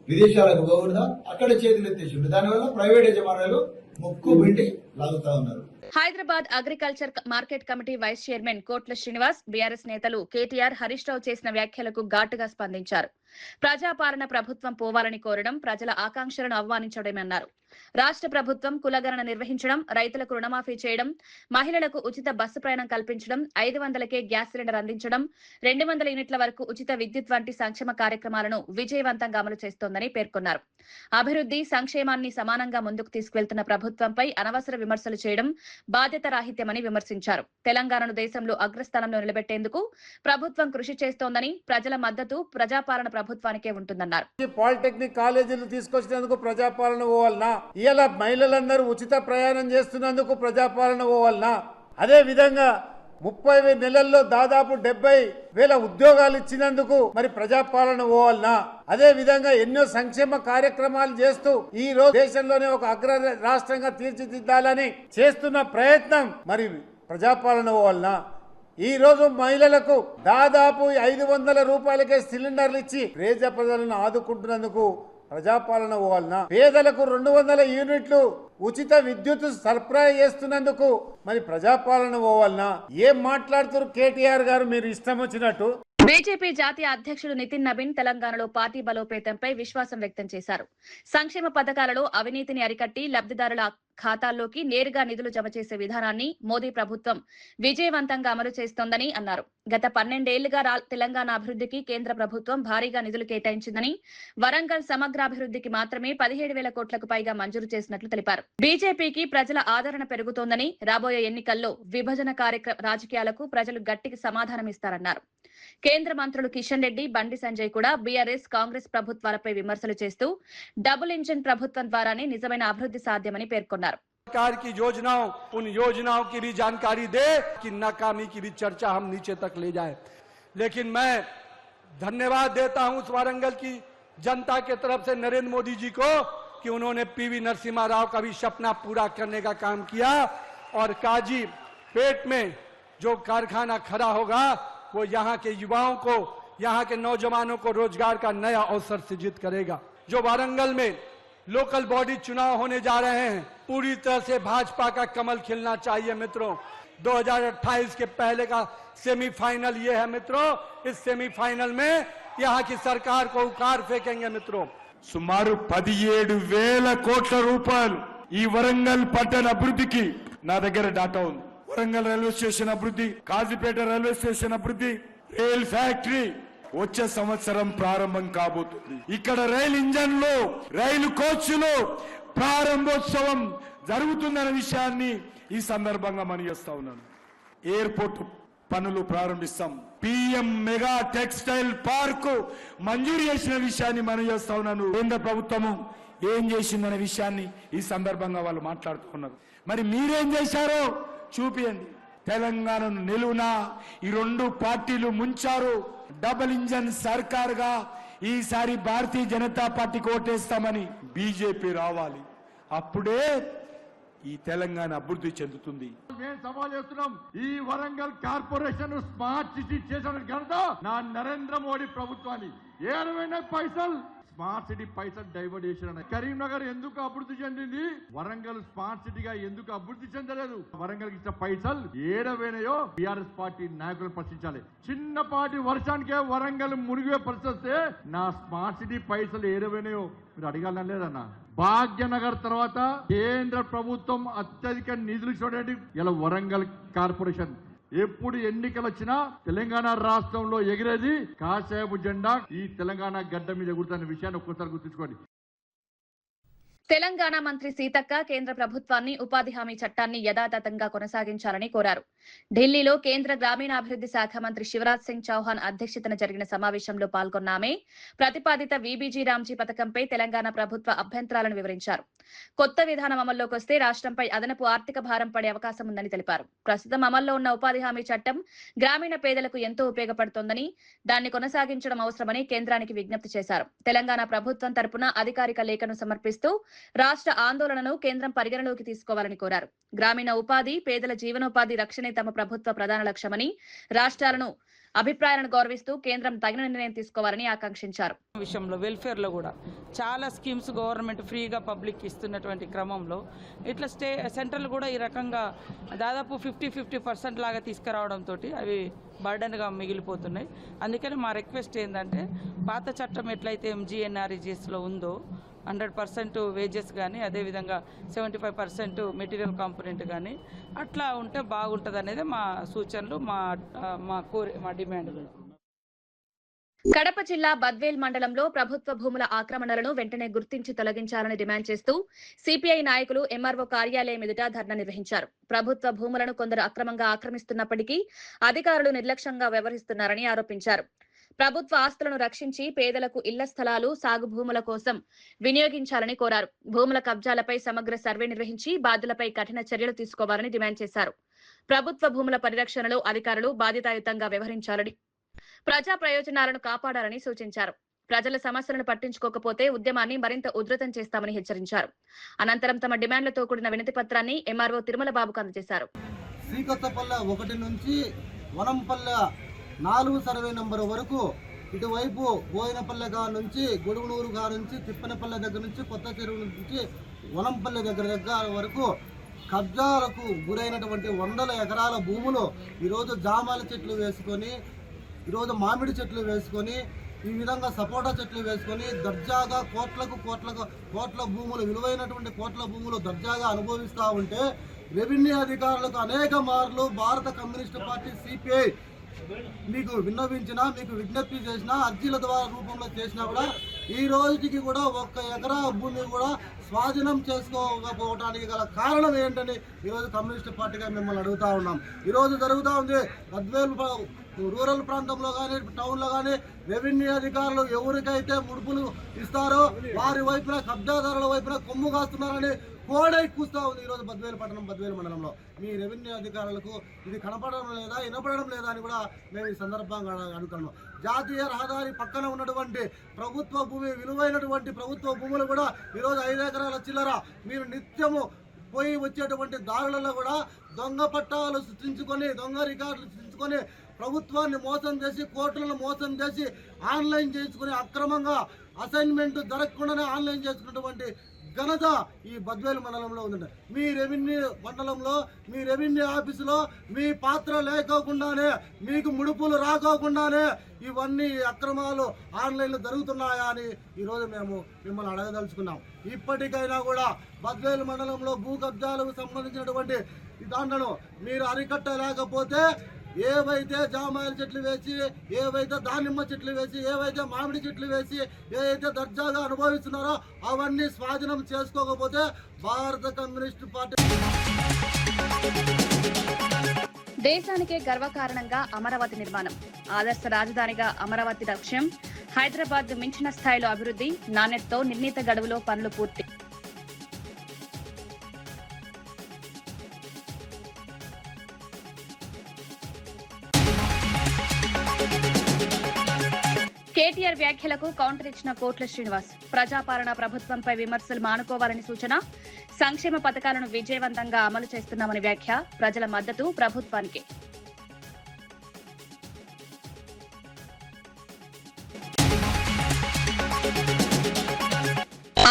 విదేశాలకు పోకూడదా? అక్కడ చేతులు ఎత్తేసిండు. దానివల్ల ప్రైవేట్ యజమానులు ముక్కు పిండి లాగుతా ఉన్నారు. Hyderabad agriculture market committee vice chairman Kotla Srinivas BRS నేతలు కేటీఆర్, హరీష్ రావు చేసిన వ్యాఖ్యలకు ఘాటుగా స్పందించారు. ప్రజాపాలన ప్రభుత్వం పోవాలని కోరడం ప్రజల ఆకాంక్షలను అవమానించడమన్నారు. రాష్ట్ర ప్రభుత్వం కులగణన నిర్వహించడం, రైతులకు రుణమాఫీ చేయడం, మహిళలకు ఉచిత బస్సు ప్రయాణం కల్పించడం, 500కే గ్యాస్ సిలిండర్ అందించడం, 200 యూనిట్ల వరకు ఉచిత విద్యుత్ వంటి సంక్షేమ కార్యక్రమాలను విజయవంతంగా అమలు చేస్తోందని పేర్కొన్నారు. అభివృద్ధి, సంక్షేమాన్ని సమానంగా ముందుకు తీసుకువెళ్తున్న ప్రభుత్వంపై అనవసర విమర్శలు చేయడం బాధ్యత రాహిత్యమని విమర్శించారు. తెలంగాణను దేశంలో అగ్రస్థానంలో నిలబెట్టేందుకు ప్రభుత్వం కృషి చేస్తోందని, ప్రజల మద్దతు ప్రజాపాలన ప్రభుత్వానికే ఉంటుందన్నారు. పాలిటెక్నిక్ కాలేజీలు తీసుకొచ్చినందుకు ప్రజాపాలన పోవాలనా? ఇలా మహిళలందరూ ఉచిత ప్రయాణం చేస్తున్నందుకు ప్రజాపాలన పోవాలనా? అదే విధంగా 30 నెలల్లో దాదాపు 70,000 ఉద్యోగాలు ఇచ్చినందుకు మరి ప్రజాపాలన పోవాలనా? అదే విధంగా ఎన్నో సంక్షేమ కార్యక్రమాలు చేస్తూ ఈ రోజు దేశంలోనే ఒక అగ్ర రాష్ట్రంగా తీర్చిదిద్దాలని చేస్తున్న ప్రయత్నం మరి ప్రజాపాలన పోవాలనా? ఈ రోజు మహిళలకు దాదాపు 500 రూపాయలకే సిలిండర్లు ఇచ్చి పేద ప్రజలను ఆదుకుంటున్నందుకు ప్రజాపాలన పోవాలనా? పేదలకు 200 యూనిట్లు ఉచిత విద్యుత్ సరఫరా చేస్తున్నందుకు మరి ప్రజాపాలన పోవాలనా? ఏం మాట్లాడుతారు కేటీఆర్ గారు మీరు ఇష్టం వచ్చినట్టు? బీజేపీ జాతీయ అధ్యక్షుడు నితిన్ నబీన్ తెలంగాణలో పార్టీ బలోపేతంపై విశ్వాసం వ్యక్తం చేశారు. సంక్షేమ పథకాలలో అవినీతిని అరికట్టి లబ్ధిదారుల ఖాతాల్లోకి నేరుగా నిధులు జమ చేసే విధానాన్ని మోదీ ప్రభుత్వం విజయవంతంగా అమలు చేస్తోందని అన్నారు. గత 12 ఏళ్లుగా తెలంగాణ అభివృద్ధికి కేంద్ర ప్రభుత్వం భారీగా నిధులు కేటాయించిందని, వరంగల్ సమగ్రాభివృద్ధికి మాత్రమే 17,000 కోట్లకు పైగా మంజూరు చేసినట్లు తెలిపారు. బీజేపీకి ప్రజల ఆదరణ పెరుగుతోందని, రాబోయే ఎన్నికల్లో విభజన రాజకీయాలకు ప్రజలు గట్టికి సమాధానమిస్తారన్నారు. కేంద్ర మంత్రులు కిషన్ రెడ్డి, బండి సంజయ్ కూడా బీఆర్ఎస్, కాంగ్రెస్ ప్రభుత్వాలపై విమర్శలు చేస్తూ డబుల్ ఇంజిన్ ప్రభుత్వం ద్వారానే నిజమైన అభివృద్ధి సాధ్యమని పేర్కొన్నారు. सरकार की योजनाओं, उन योजनाओं की भी जानकारी दे कि नाकामी की भी चर्चा हम नीचे तक ले जाएं। लेकिन मैं धन्यवाद देता हूं उस वारंगल की जनता के तरफ से नरेंद्र मोदी जी को कि उन्होंने पीवी नरसिम्हा राव का भी सपना पूरा करने का काम किया और काजी पेट में जो कारखाना खड़ा होगा वो यहाँ के युवाओं को यहाँ के नौजवानों को रोजगार का नया अवसर सृजित करेगा। जो वारंगल में लोकल बॉडी चुनाव होने जा रहे हैं, पूरी तरह से भाजपा का कमल खिलना चाहिए मित्रों। 2028 के पहले का सेमीफाइनल ये है मित्रों। इस सेमीफाइनल में यहाँ की सरकार को उखाड़ फेंकेंगे मित्रों। సుమారు 17,000 కోట్ల రూపాయలు ఈ వరంగల్ పట్టణ అభివృద్ధికి నా దగ్గర డాటా ఉంది. వరంగల్ రైల్వే స్టేషన్ అభివృద్ధి, కాజీపేట రైల్వే స్టేషన్ అభివృద్ధి, రైల్ ఫ్యాక్టరీ వచ్చే సంవత్సరం ప్రారంభం కాబోతుంది. ఇక్కడ రైలు ఇంజన్లు, రైలు కోచ్లు ప్రారంభోత్సవం జరుగుతుందన్న విషయాన్ని ఈ సందర్భంగా మనవిస్తా ఉన్నాను. ఎయిర్పోర్ట్ పనులు ప్రారంభిస్తాం. పిఎం మెగా టెక్స్టైల్ పార్క్ మంజూరు చేసిన విషయాన్ని మనం చేస్తా ఉన్నాను. కేంద్ర ప్రభుత్వము ఏం చేసిందనే విషయాన్ని ఈ సందర్భంగా వాళ్ళు మాట్లాడుతున్నారు. మరి మీరేం చేశారో చూపియండి. తెలంగాణను నిలువున ఈ రెండు పార్టీలు ముంచారు. డబుల్ ఇంజన్ సర్కార్గా ఈసారి భారతీయ జనతా పార్టీకి ఓటేస్తామని బీజేపీ రావాలి. అప్పుడే ఈ తెలంగాణ అభివృద్ధి చెందుతుంది. మేము సవాల్ చేస్తున్నాం. ఈ వరంగల్ కార్పొరేషన్ స్మార్ట్ సిటీ చేసిన ఘనత నా నరేంద్ర మోడీ ప్రభుత్వాన్ని. 70 పైసలు స్మార్ట్ సిటీ పైసలు డైవర్ట్ చేసిన కరీంనగర్ ఎందుకు అభివృద్ధి చెందింది? వరంగల్ స్మార్ట్ సిటీగా ఎందుకు అభివృద్ధి చెందలేదు? వరంగల్ ఇచ్చిన పైసలు ఏడవేనయో బీఆర్ఎస్ పార్టీ నాయకులు ప్రశ్నించాలి. చిన్నపాటి వర్షానికే వరంగల్ మునిగే పరిస్థితి నా స్మార్ట్ సిటీ పైసలు ఏడవేనయో మీరు అడగాలని లేదన్నా. భాగ్యనగర్ తర్వాత కేంద్ర ప్రభుత్వం అత్యధిక నిధులు ఇచ్చినటువంటి ఇలా వరంగల్ కార్పొరేషన్. ఎప్పుడు ఎన్నికలు వచ్చినా తెలంగాణ రాష్ట్రంలో ఎగిరేది కాషాయపు జెండా. ఈ తెలంగాణ గడ్డ మీద ఎగురుతున్న విషయాన్ని ఒక్కసారి గుర్తుంచుకోండి. తెలంగాణ మంత్రి సీతక్క కేంద్ర ప్రభుత్వాన్ని ఉపాధి హామీ చట్టాన్ని యథాతథంగా కొనసాగించాలని కోరారు. ఢిల్లీలో కేంద్ర గ్రామీణాభివృద్ధి శాఖ మంత్రి శివరాజ్ సింగ్ చౌహాన్ అధ్యక్షతన జరిగిన సమావేశంలో పాల్గొన్న ఆమె ప్రతిపాదిత వీబీజీ రామ్జీ పథకంపై తెలంగాణ ప్రభుత్వ అభ్యంతరాలను వివరించారు. కొత్త విధానం అమల్లోకి వస్తే రాష్ట్రంపై అదనపు ఆర్థిక భారం పడే అవకాశం ఉందని తెలిపారు. ప్రస్తుతం అమల్లో ఉన్న ఉపాధి హామీ చట్టం గ్రామీణ పేదలకు ఎంతో ఉపయోగపడుతోందని, దాన్ని కొనసాగించడం అవసరమని కేంద్రానికి విజ్ఞప్తి చేశారు. తెలంగాణ ప్రభుత్వం తరపున అధికారిక లేఖను సమర్పిస్తూ రాష్ట్ర ఆందోళనను కేంద్రం పరిగణలోకి తీసుకోవాలని కోరారు. గ్రామీణ ఉపాధి, పేదల జీవనోపాధి రక్షణే తమ ప్రభుత్వ ప్రధాన లక్ష్యమని, రాష్ట్రాలను అభిప్రాయాలను గౌరవిస్తూ కేంద్రం తగిన నిర్ణయం తీసుకోవాలని ఆకాంక్షించారు. విషయంలో వెల్ఫేర్ లో కూడా చాలా స్కీమ్స్ గవర్నమెంట్ ఫ్రీగా పబ్లిక్ ఇస్తున్నటువంటి క్రమంలో ఇట్లా సెంట్రల్ కూడా ఈ రకంగా దాదాపు 50% లాగా తీసుకురావడంతో అవి బర్డన్గా మిగిలిపోతున్నాయి. అందుకని మా రిక్వెస్ట్ ఏంటంటే పాత చట్టం ఎట్లయితే ఎంజీఎన్ఆర్ఈజీఎస్లో ఉందో 100% వేజెస్ కానీ, అదేవిధంగా 75% మెటీరియల్ కాంపోనెంట్ కానీ అట్లా ఉంటే బాగుంటుంది అనేది మా సూచనలు, మా డిమాండ్లు. కడప జిల్లా బద్వేల్ మండలంలో ప్రభుత్వ భూముల ఆక్రమణలను వెంటనే గుర్తించి తొలగించాలని డిమాండ్ చేస్తూ సిపిఐ నాయకులు ఎంఆర్ఓ కార్యాలయం ఎదుట ధర్నా నిర్వహించారు. ప్రభుత్వ భూములను కొందరు అక్రమంగా ఆక్రమిస్తున్నప్పటికీ అధికారులు నిర్లక్ష్యంగా వ్యవహరిస్తున్నారని ఆరోపించారు. ప్రభుత్వ ఆస్తులను రక్షించి పేదలకు ఇళ్ల స్థలాలు, సాగు భూముల కోసం వినియోగించాలని కోరారు. భూముల కబ్జాలపై సమగ్ర సర్వే నిర్వహించి బాధ్యులపై కఠిన చర్యలు తీసుకోవాలని డిమాండ్ చేశారు. ప్రభుత్వ భూముల పరిరక్షణలో అధికారులు బాధ్యతాయుతంగా వ్యవహరించాలని, ప్రజా ప్రయోజనాలను కాపాడాలని సూచించారు. ప్రజల సమస్యలను పట్టించుకోకపోతే ఉద్యమాన్ని మరింత ఉధృతం చేస్తామని హెచ్చరించారు. అనంతరం తమ డిమాండ్లతో కూడిన వినతి పత్రాన్ని ఎంఆర్ఓ తిరుమల బాబుకు అందజేశారు. శ్రీకొత్తపల్లె 1 నుంచి వనంపల్లె 4 సర్వే నంబర్ వరకు, ఇటువైపు బోయినపల్లె గా నుంచి, గొడుగునూరు గా నుంచి, తిప్పనపల్లె దగ్గర నుంచి, కొత్త చెరువు నుంచి వనంపల్లె దగ్గర వరకు కబ్జాలకు గురైనటువంటి 100 ఎకరాల భూములు ఈరోజు జామాల చెట్లు వేసుకొని, ఈరోజు మామిడి చెట్లు వేసుకొని, ఈ విధంగా సపోటా చెట్లు వేసుకొని దర్జాగా కోట్ల భూములు, విలువైనటువంటి కోట్ల భూములు దర్జాగా అనుభవిస్తూ ఉంటే రెవెన్యూ అధికారులకు అనేక మార్లు భారత కమ్యూనిస్టు పార్టీ సిపిఐ మీకు విన్నవించినా, మీకు విజ్ఞప్తి చేసినా, అర్జీల ద్వారా రూపంలో చేసినా కూడా ఈ రోజుకి కూడా 1 ఎకరా భూమి కూడా స్వాధీనం చేసుకోకపోవడానికి గల కారణం ఏంటని ఈరోజు కమ్యూనిస్టు పార్టీగా మిమ్మల్ని అడుగుతా ఉన్నాం. ఈరోజు జరుగుతూ ఉంది బద్వేల్ రూరల్ ప్రాంతంలో కానీ, టౌన్లో కానీ రెవెన్యూ అధికారులు ఎవరికైతే ముడుపులు ఇస్తారో వారి వైపున, కబ్జాదారుల వైపున కొమ్ము కాస్తున్నారని కోడై కూస్తూ ఉంది ఈరోజు బద్వేల్ మండలంలో. మీ రెవెన్యూ అధికారులకు ఇది కనపడడం లేదా, వినపడడం లేదా అని కూడా మేము ఈ సందర్భంగా అడుగుతున్నాం. జాతీయ రహదారి పక్కన ఉన్నటువంటి ప్రభుత్వ భూమి, విలువైనటువంటి ప్రభుత్వ భూములు కూడా ఈరోజు 5 ఎకరాల చిల్లర మీరు నిత్యము పోయి వచ్చేటువంటి దారులలో కూడా దొంగ పట్టాలు సృష్టించుకొని, దొంగ రికార్డులు సృష్టించుకొని ప్రభుత్వాన్ని మోసం చేసి కోర్టులను మోసం చేసి ఆన్లైన్ చేసుకుని అక్రమంగా అసైన్మెంట్ జరగకుండానే ఆన్లైన్ చేసుకున్నటువంటి ఘనత ఈ బద్వేలు మండలంలో ఉందండి. మీ రెవెన్యూ మండలంలో మీ రెవెన్యూ ఆఫీసులో మీ పాత్ర లేకోకుండానే మీకు ముడుపులు రాకోకుండానే ఇవన్నీ అక్రమాలు ఆన్లైన్లో జరుగుతున్నాయా అని ఈరోజు మేము మిమ్మల్ని అడగదలుచుకున్నాం. ఇప్పటికైనా కూడా బద్వేలు మండలంలో భూ కబ్జాలకు సంబంధించినటువంటి దాంట్లో మీరు అరికట్టలేకపోతే ఏవైతే జామాయిల చెట్లు వేసి, ఏవైతే దానిమ్మ చెట్లు వేసి, ఏవైతే మామిడి చెట్లు వేసి, ఏవైతే దర్జాగా అనుభవిస్తున్నారో అవన్నీ స్వాధీనం చేసుకోకపోతే భారత కమ్యూనిస్టు పార్టీ దేశానికే గర్వకారణంగా అమరావతి నిర్మాణం, ఆదర్శ రాజధానిగా అమరావతి లక్ష్యం, హైదరాబాద్ మించిన స్థాయిలో అభివృద్ధి, నాణ్యతతో నిర్ణీత గడువులో పనులు పూర్తి. కేటీఆర్ వ్యాఖ్యలకు కౌంటర్ ఇచ్చిన కోట్ల శ్రీనివాస్, ప్రజాపాలన ప్రభుత్వంపై విమర్శలు మానుకోవాలని సూచన, సంక్షేమ పథకాలను విజయవంతంగా అమలు చేస్తున్నామని వ్యాఖ్య, ప్రజల మద్దతు ప్రభుత్వానికి.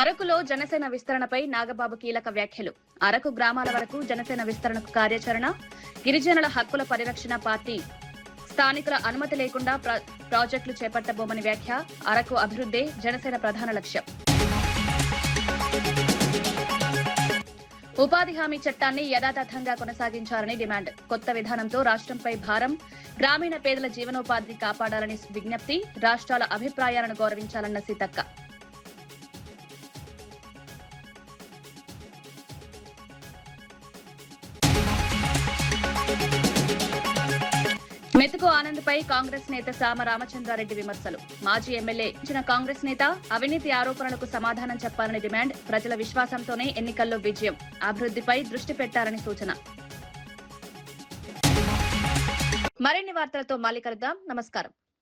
అరకులో జనసేన విస్తరణపై నాగబాబు కీలక వ్యాఖ్యలు, అరకు గ్రామాల వరకు జనసేన విస్తరణకు కార్యాచరణ, గిరిజనుల హక్కుల పరిరక్షణ పార్టీ స్థానికుల అనుమతి లేకుండా ప్రాజెక్టులు చేపట్టబోమని వ్యాఖ్య, అరకు అభివృద్ధి జనసేన ప్రధాన లక్ష్యం. ఉపాధి హామీ చట్టాన్ని యథాతథంగా కొనసాగించాలని డిమాండ్, కొత్త విధానంతో రాష్ట్రంపై భారం, గ్రామీణ పేదల జీవనోపాధి కాపాడాలని విజ్ఞప్తి, రాష్ట్రాల అభిప్రాయాలను గౌరవించాలన్న సీతక్క. మెతుకు ఆనంద్పై కాంగ్రెస్ నేత సామ రామచంద్రారెడ్డి విమర్శలు, మాజీ ఎమ్మెల్యే ఇచ్చిన కాంగ్రెస్ నేత అవినీతి ఆరోపణలకు సమాధానం చెప్పాలని డిమాండ్, ప్రజల విశ్వాసంతోనే ఎన్నికల్లో విజయం, అభివృద్ధిపై దృష్టి పెట్టాలని సూచన. మరిన్ని వార్తలతో మళ్ళీ కలుద్దాం. నమస్కారం.